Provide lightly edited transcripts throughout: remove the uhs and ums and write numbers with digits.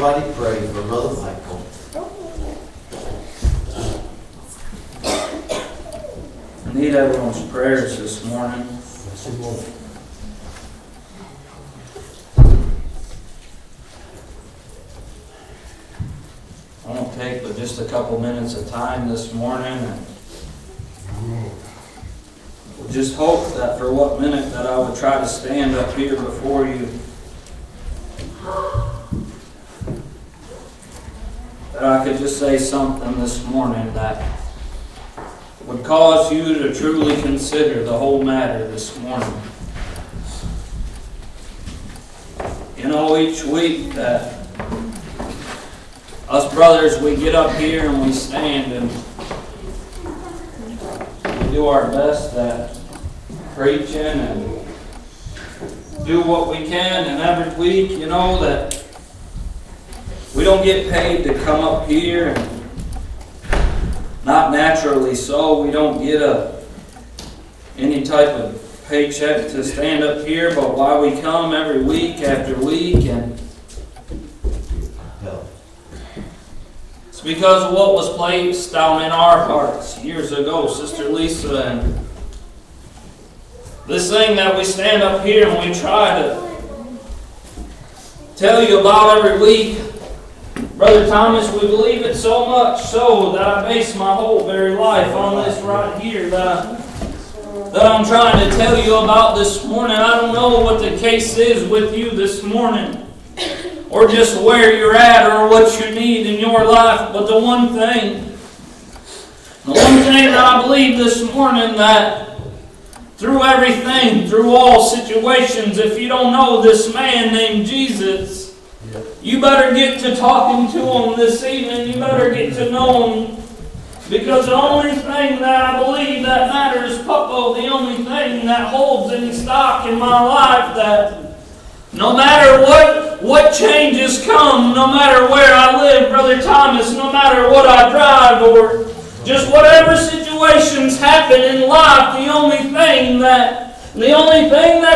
Everybody pray for Brother Michael. I need everyone's prayers this morning. I won't take but just a couple minutes of time this morning, and we'll just hope that for what minute that I would try to stand up here before you, that I could just say something this morning that would cause you to truly consider the whole matter this morning. You know, each week that us brothers, we get up here and we stand and we do our best at preaching and do what we can, and every week, you know, that we don't get paid to come up here, and not naturally so. We don't get any type of paycheck to stand up here, but why we come every week after week, and it's because of what was placed down in our hearts years ago, Sister Lisa, and this thing that we stand up here and we try to tell you about every week. Brother Thomas, we believe it so much so that I base my whole very life on this right here that I'm trying to tell you about this morning. I don't know what the case is with you this morning, or just where you're at, or what you need in your life, but the one thing that I believe this morning, that through everything, through all situations, if you don't know this man named Jesus, you better get to talking to him this evening. You better get to know him, because the only thing that I believe that matters, Papa, the only thing that holds any stock in my life, that no matter what changes come, no matter where I live, Brother Thomas, no matter what I drive, or just whatever situations happen in life, the only thing that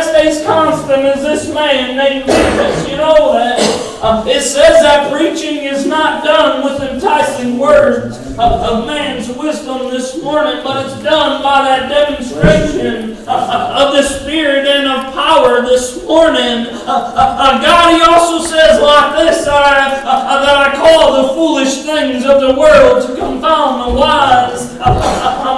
stays constant is this man named Jesus. You know that it says that preaching is not done with enticing words of man's wisdom this morning, but it's done by that demonstration of the Spirit and of power this morning. God, He also says like this, that I call the foolish things of the world to confound the wise.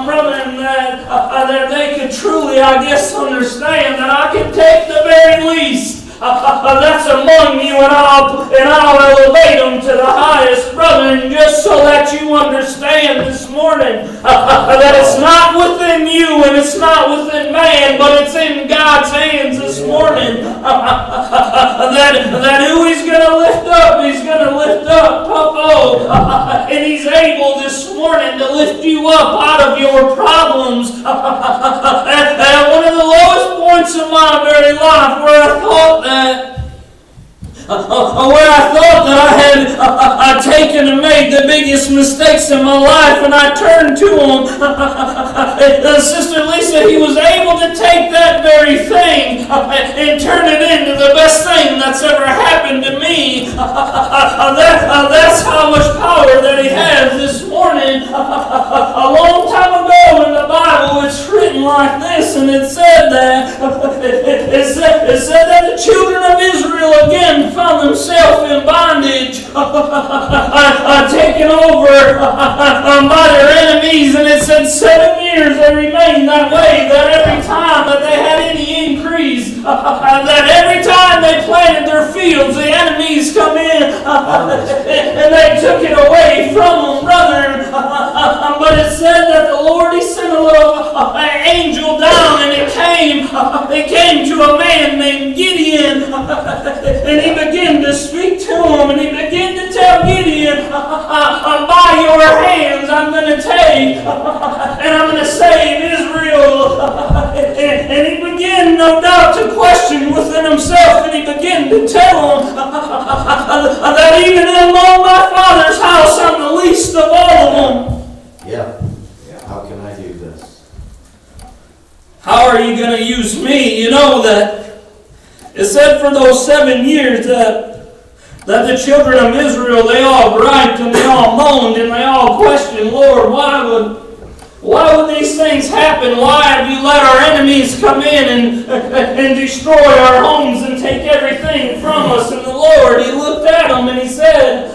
Brother, and that they could truly, I guess, understand that I can take the very least that's among you, and I'll elevate them to the highest, brother. And just so that you understand this morning that it's not within you and it's not within man, but it's in God's hands this morning. That who He's going to lift up, He's going to lift up, Papa, and He's able this morning to lift you up out of your problems. At one of the lowest points of my very life, where I thought that I had taken and made the biggest mistakes in my life, and I turned to Him. Sister Lisa, He was able to take that very thing and turn it into the best thing that's ever happened to me. That's how much power that He has this morning. A long time ago in the Bible, it's written like this, and it said that the children of Israel again found themselves in bondage, taken over by their enemies, and it said 7 years they remained that way, that every time that they had any increase, that every time they planted their fields, the enemies come in and they took it away from them, brother. But it said that the Lord, He sent a little angel down, and it came to a man named Gideon, and he began to speak to him, and he began to tell Gideon, by your hands I'm going to take, and I'm going to save Israel. And he began, no doubt, to question within himself, and he began to tell him that even among my father's house I'm the least of all of them. Yeah. How can I do this? How are you going to use me? You know that it said for those 7 years that that the children of Israel, they all griped and they all moaned and they all questioned, Lord, why would these things happen? Why have you let our enemies come in and destroy our homes and take everything from us? And the Lord, He looked at them and He said,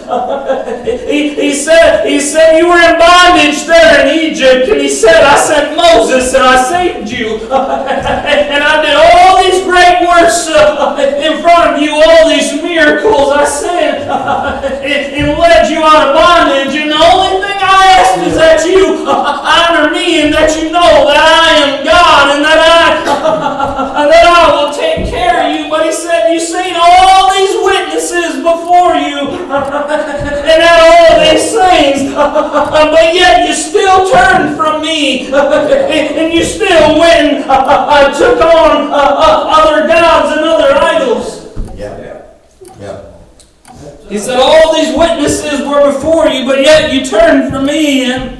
He said, you were in bondage there in Egypt. And He said, I sent Moses and I saved you. And I did all these great works in front of you, all these miracles I sent and led you out of bondage. And the only thing I ask is that you honor me and that you know that I am God and that I will take care of you. But He said, you've seen all these witnesses before you and had all these things, but yet you still turned from me and you still went and took on other gods and other idols. Yeah. Yeah. He said, all these witnesses were before you, but yet you turned from me. And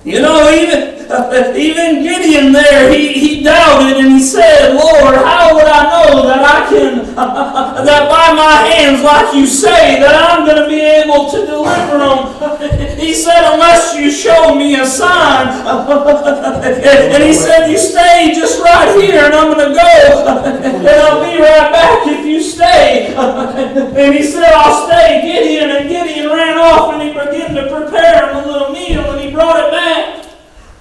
you know, even Gideon there, he doubted and he said, Lord, how would I know that I can, that by my hands, like you say, that I'm going to be able to deliver them? He said, unless you show me a sign. And he said, you stay just right here and I'm going to go. And I'll be right back if you stay. And he said, I'll stay, Gideon. And Gideon ran off and he began to prepare him a little meal and he brought it back.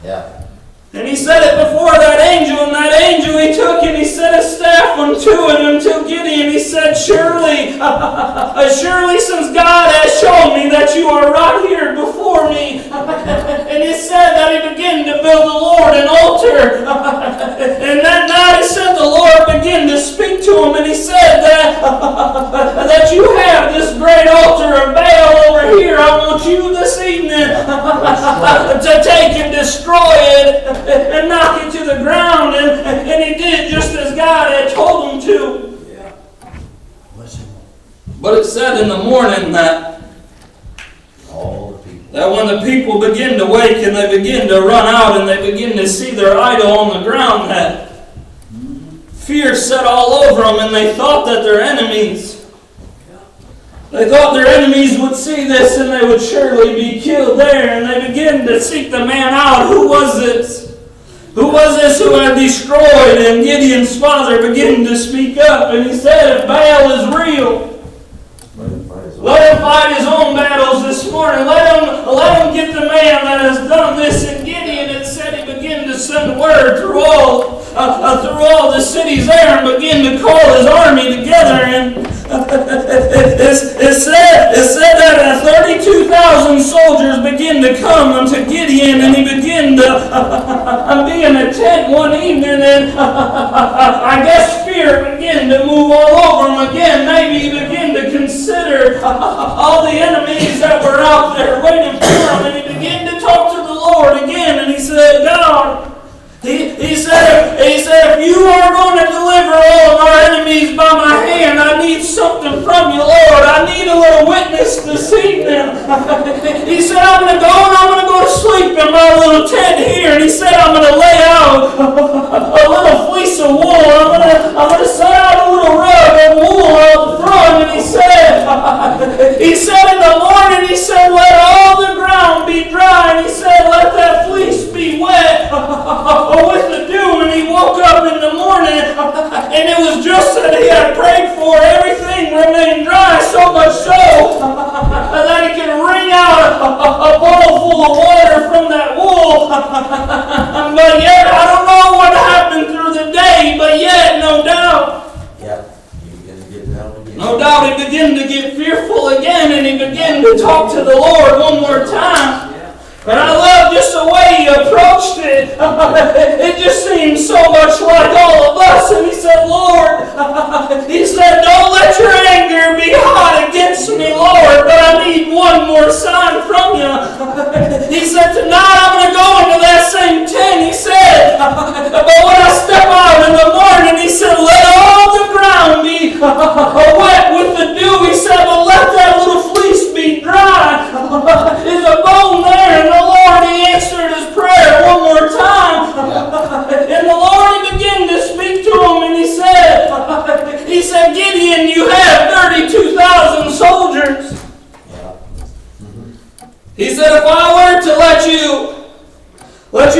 Yeah. And he set it before that angel, and that angel he took and he set his staff unto it until Gideon. He said, surely since God has shown me that you are right here before me. And he said that he began to build the Lord an altar. And that night he said the Lord began to speak to him, and he said that you have this great altar of Baal over here. I want you this evening to take and destroy it and knock it to the ground. And he did just as God had told him to. Yeah. But it said in the morning that when the people begin to wake and they begin to run out and they begin to see their idol on the ground, that fear set all over them, and they thought that their enemies would see this and they would surely be killed there. And they began to seek the man out. Who was this? Who was this who had destroyed? And Gideon's father began to speak up, and he said, if Baal is real, let him fight his own battles this morning. Let him get the man that has done this. And Gideon, it said, he began to send word through all the cities there and begin to call his army together. And it said that 32,000 soldiers began to come unto Gideon, and he began to be in a tent one evening, and I guess fear began to move all over him again. Maybe he began to consider all the enemies that were out there waiting for him, and he began to talk to the Lord again, and he said, God, he said, if you are going to deliver all of our enemies by my hand, I need something from you, Lord. I need a little witness this evening. He said, I'm going to go and I'm going to go to sleep in my little tent here. And he said, I'm going to lay out a little fleece of wool. I'm going to set out a little rug of wool out front. And he said in the morning, he said, let all the ground be dry. And he said, let that fleece be wet with the dew. And he woke up in the morning, and it was just that he had prayed for. Everything remained dry, so much so that he could wring out a bowl full of water from that wool. But yet, I don't know what happened through the day, but yet, no doubt, he began to get fearful again, and he began to talk to the Lord one more time. And I love just the way he approached it. It just seemed so much like all of us. And he said, Lord, he said, don't let your anger be hot against me, Lord, but I need one more sign from you. He said, tonight I'm going to go into that same tent. He said, but when I step out in the morning, he said, let all the ground be wet with the dew. He said, but let that little fleece be dry. There's a bone there. And the Lord, he answered his prayer one more time. And the Lord, he began to speak to him, and he said, Gideon, you have 32,000 soldiers. He said, if I were to let you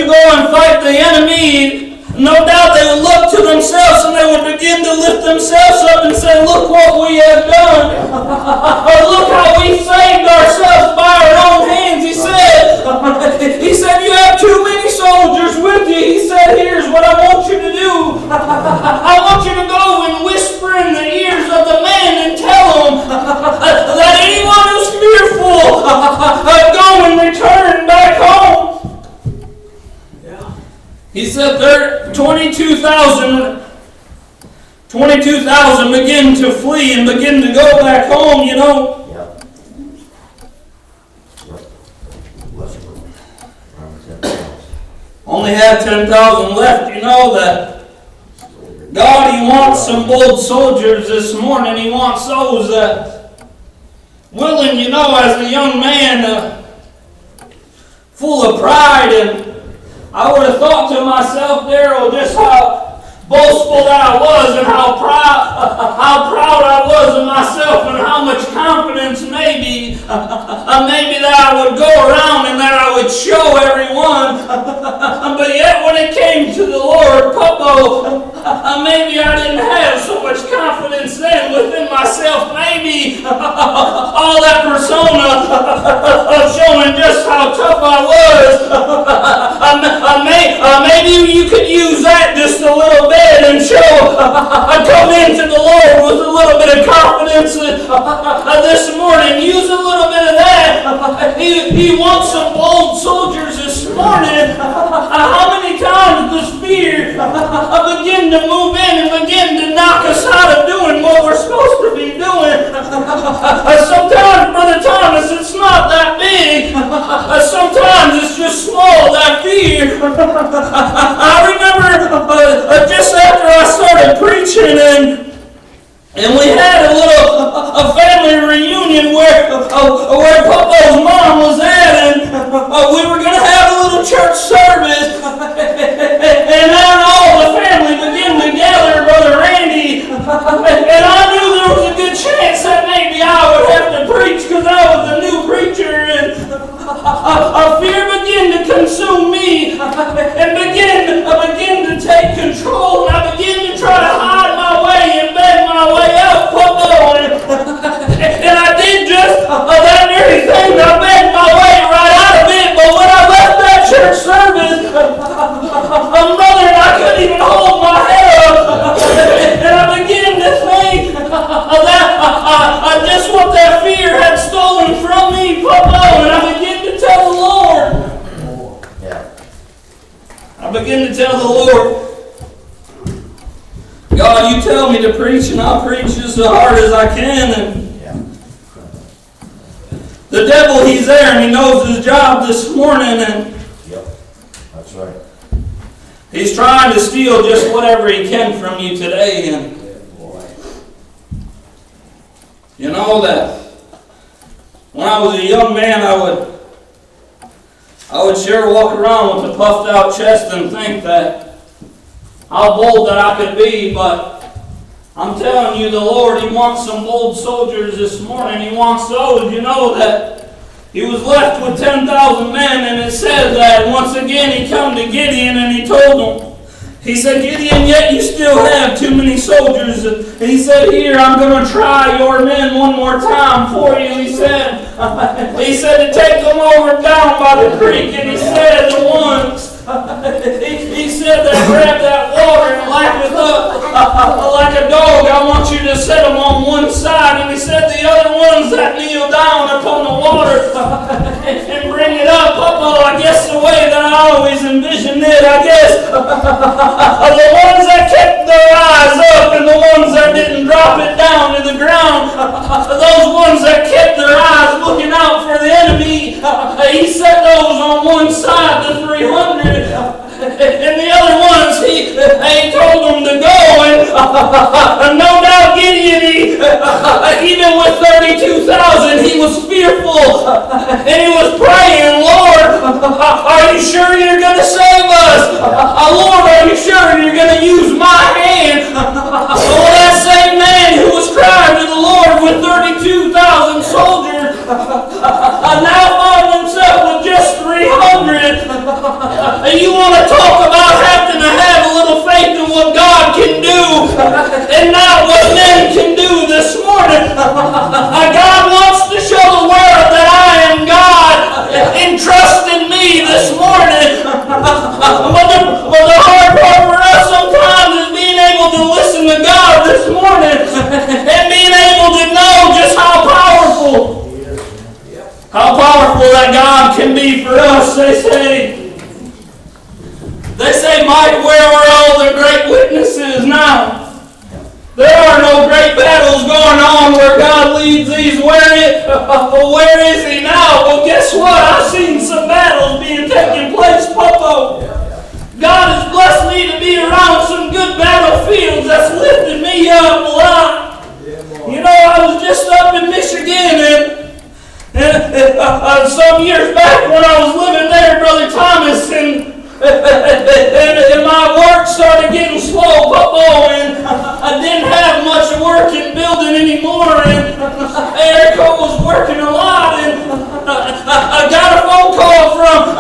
go and fight the enemy, no doubt they would look to themselves and they would begin to lift themselves up and say, look what we have done. Look how we saved ourselves by our own hands. He said, you have too many soldiers with you. He said, here's what I want you to do. I want you to go and whisper in the ears of the men and tell them that anyone who's fearful, go and return back home. He said 22,000 begin to flee and begin to go back home, you know. Only had 10,000 left, you know that God, He wants some bold soldiers this morning. He wants those that willing, you know, as a young man, full of pride, and I would have thought to myself, Daryl, just how boastful that I was and how proud I was of myself and how much confidence maybe that I would go around and that I would show everyone. But yet when it came to the Lord, maybe I didn't have so much confidence then within myself. Maybe all that persona of showing just how tough I was, maybe you could use that just a little bit and show I come into the Lord with a little bit of confidence this morning. Use a little bit of that. He wants some bold soldiers this morning. How many times does fear begin to move in and begin to knock us out of doing what we're supposed to be doing? Sometimes, Brother Thomas, it's not that big. Sometimes it's just small, that fear. I remember just after I started preaching and we had a family reunion where Papa's mom was at, and we were going to have a little church service, and then all the family began to gather, Brother Randy, and I knew there was a good chance that maybe I would have to preach because I was a new preacher, and fear began to consume me and begin to take control, and I began to try to hide my way and beg my way out, and I did just that very thing. I begged my way right out of it, but when I left that church service, Brother, I couldn't even hold my head up, and I began to think that just what that fear had stolen from me, and I began to tell the Lord. I began to tell the Lord, God, you tell me to preach, and I'll preach as hard as I can. And the devil, he's there, and he knows his job this morning. And that's right. He's trying to steal just whatever he can from you today. And you know that when I was a young man, I would sure walk around with a puffed out chest and think that how bold that I could be, but I'm telling you, the Lord, He wants some bold soldiers this morning. He wants those, you know, that He was left with 10,000 men, and it says that once again He come to Gideon and He told him, He said, Gideon, yet you still have too many soldiers. And He said, here, I'm going to try your men one more time for you. He said to take them over down by the creek, and He said the ones he said that grab that water and lap it up like a dog. I want you to set them on one side. And He said the other ones that kneel down upon the water and bring it up. I guess the way that I always envisioned it, I guess the ones that kept their eyes up and the ones that didn't drop it down to the ground, those ones that kept their eyes looking out for the enemy, He set those on one side, the 300. And the other ones, he told them to go, and no doubt Gideon, even with 32,000, he was fearful, and he was praying, Lord, are you sure you're going to save us? Lord, are you sure you're going to use my hand? Well, that same man who was crying to the Lord with God can be for us. They say, Mike, where are all the great witnesses now? There are no great battles going on where God leads these. Where is He now? Well, guess what? I've seen some battles being taking place, Popo. God has blessed me to be around some good battlefields that's lifted me up a lot. You know, I was just up in Michigan and some years back when I was living there, Brother Thomas, and my work started getting slow, Popo, and I didn't have much work in building anymore, and Erica was working a lot, and I got a phone call from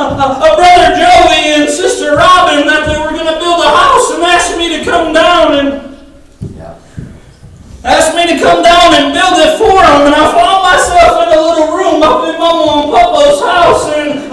Brother Joey and Sister Robin that they were going to build a house and asked me to come down and build it for them, and I found myself in a little room up in Mama and Popo's house, and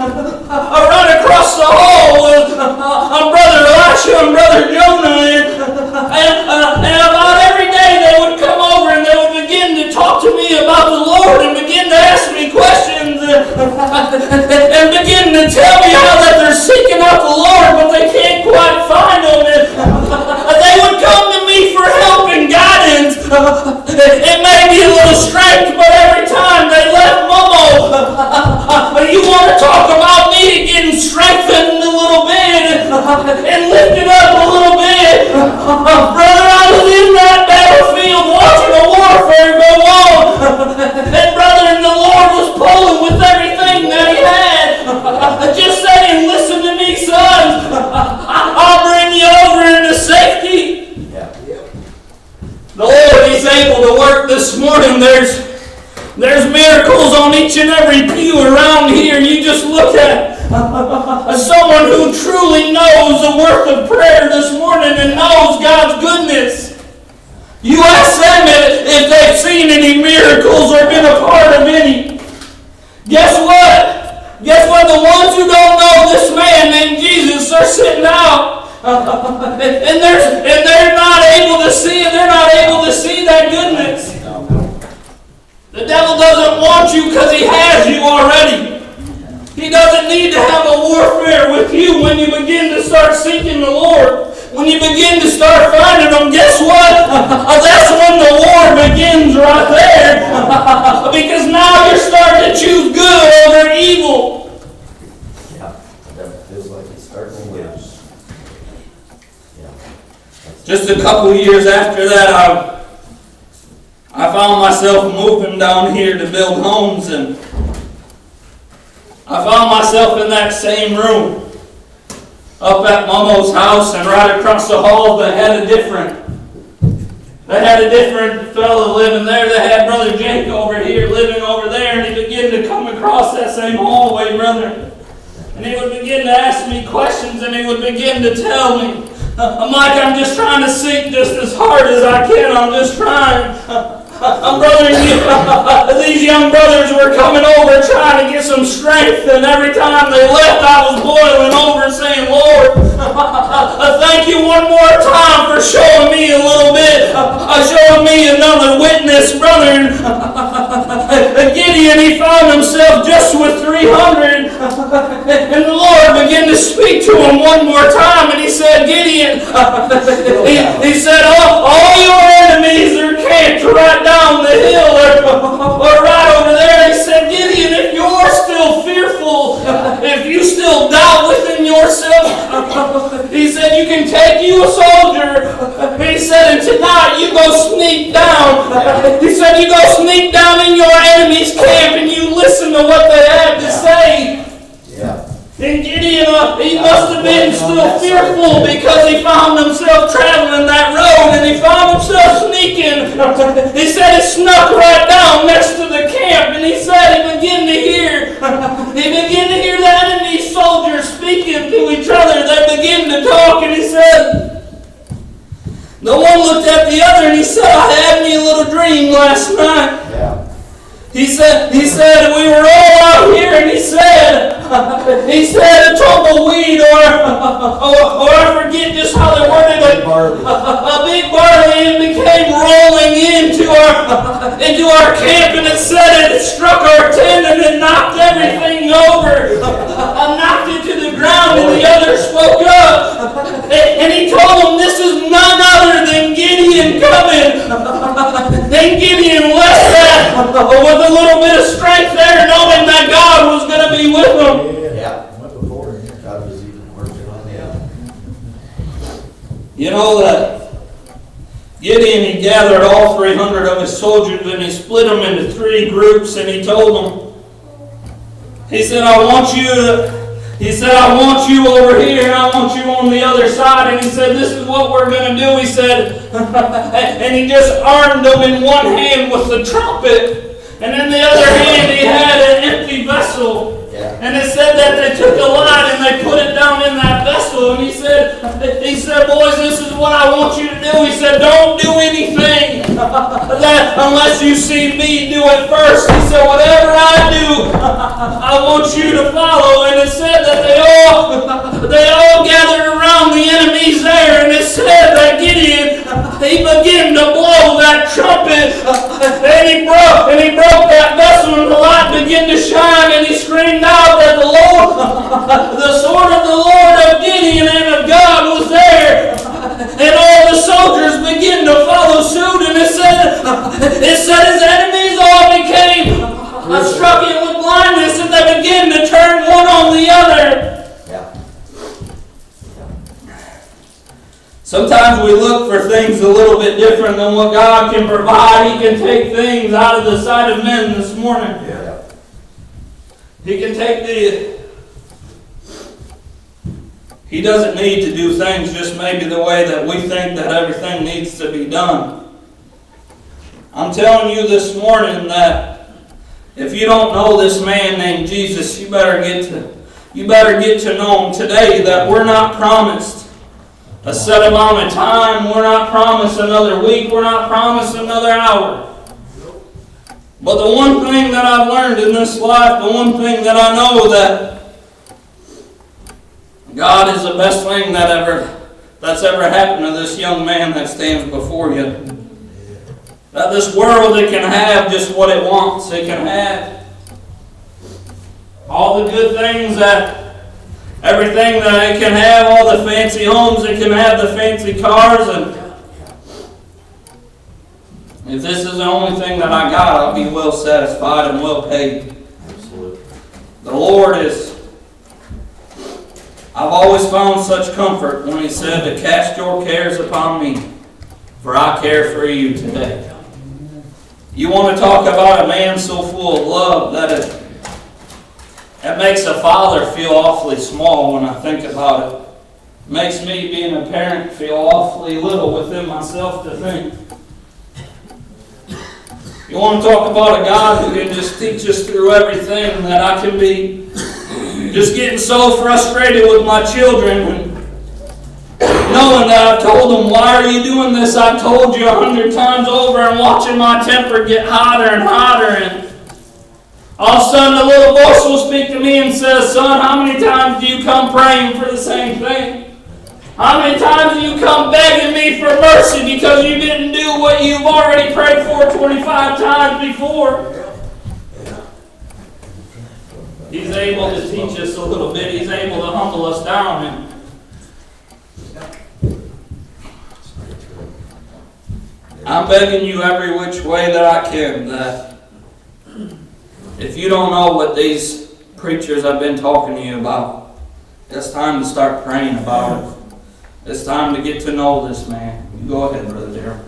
I run across the hall with Brother Elisha and Brother Jonah, and about every day they would come over and they would begin to talk to me about the Lord and begin to ask me questions and begin to tell me how that they're seeking out the Lord, but they can't quite find Him. And they would come to me for help and guidance. It may be a little strange, but every time they left Momo, you want to talk about me getting strengthened a little bit and lifted up a little bit. Brother, I was in that battlefield watching a warfare go on. And brother, and the Lord was pulling with everything that He had. Just saying, listen to me, son. I'll bring you over into safety. The Lord is able to work this morning. There's miracles on each and every pew around here. You just look at someone who truly knows the worth of prayer this morning and knows God's goodness. You ask them if they've seen any miracles or been a part of any. Guess what? Guess what? The ones who don't know this man named Jesus are sitting out. And they're not able to see it. They're not able to see that goodness. The devil doesn't want you because he has you already. He doesn't need to have a warfare with you when you begin to start seeking the Lord. When you begin to start finding Him, guess what? That's when the war begins right there. Because now you're starting to choose good over evil. Yeah, that feels like it's starting to lose. Just a couple years after that, I found myself moving down here to build homes, and I found myself in that same room up at Momo's house, and right across the hall they had a different fellow living there. They had Brother Jake over here living over there, and he began to come across that same hallway, brother. And he would begin to ask me questions, and he would begin to tell me, Mike, I'm just trying to seek just as hard as I can. I'm just trying. Brother, these young brothers were coming over trying to get some strength, and every time they left, I was boiling over saying, Lord, thank you one more time for showing me a little bit, showing me another witness, brother. Gideon, he found himself just with 300, and the Lord began to speak to him one more time, and He said, Gideon, he said, all your enemies are camped right down the hill or right over there. He said, Gideon, if you're still fearful, if you still doubt within yourself, he said, you can take you a soldier. He said, and tonight you go sneak down. He said, you go sneak down in your enemy's camp and you listen to what they have to say. And Gideon, he must have been still fearful because he found himself traveling that road, and he found himself sneaking. He said he snuck right down next to the camp, and he said he began to hear the enemy soldiers speaking to each other. They began to talk, and he said, the one looked at the other, and he said, I had me a little dream last night. He said, we were all out here, and he said, a tumbleweed, or I forget just how they worded it, a big barley, and became rolling into our camp, and it said it struck our tent and it knocked everything over. I knocked it to the ground and the other spoke up. And he told them, this is none other than Gideon coming. Then Gideon left that with a little bit of strength there, knowing that God was going to be with him. Yeah. God was even working on him. You know that Gideon, he gathered all 300 of his soldiers and he split them into 3 groups and he told them, he said, I want you over here and I want you on the other side. And he said, this is what we're going to do. He said, and he just armed them in one hand with the trumpet. And in the other hand he had an empty vessel. Yeah. And it said that they took a line and they put it down in that vessel. And he said, boys, this is what I want you to do. He said, don't do anything unless you see me do it first. He said, whatever I do, I want you to follow. And it said that they all gathered around the enemies there. And it said that Gideon, he began to blow that trumpet. And he broke that vessel and the light began to shine. And he screamed out that the Lord, the sword of the Lord of Gideon and of God was there. And all the soldiers began to follow suit. And it said his enemies all became struck him with blindness and they began to turn one on the other. Yeah. Sometimes we look for things a little bit different than what God can provide. He can take things out of the sight of men this morning. Yeah. He can take He doesn't need to do things just maybe the way that we think that everything needs to be done. I'm telling you this morning that if you don't know this man named Jesus, you better get to know him today. That we're not promised a set amount of time. We're not promised another week. We're not promised another hour. But the one thing that I've learned in this life, the one thing that I know, that God is the best thing that's ever happened to this young man that stands before you. That this world, it can have just what it wants. It can have all the good things, everything that it can have, all the fancy homes, it can have the fancy cars, and if this is the only thing that I got, I'll be well satisfied and well paid. Absolutely. The Lord is... I've always found such comfort when He said to cast your cares upon me, for I care for you today. You want to talk about a man so full of love that it makes a father feel awfully small when I think about it. It makes me, being a parent, feel awfully little within myself to think. You want to talk about a God who can just teach us through everything, that I can be just getting so frustrated with my children and knowing that I've told them, why are you doing this? I've told you 100 times over, and watching my temper get hotter and hotter. And all of a sudden the little voice will speak to me and says, son, how many times do you come praying for the same thing? How many times do you come begging me for mercy because you didn't do what you've already prayed for 25 times before? He's able to teach us a little bit. He's able to humble us down. And I'm begging you every which way that I can, that if you don't know what these preachers have been talking to you about, it's time to start praying about it. It's time to get to know this man. You go ahead, Brother Darrell.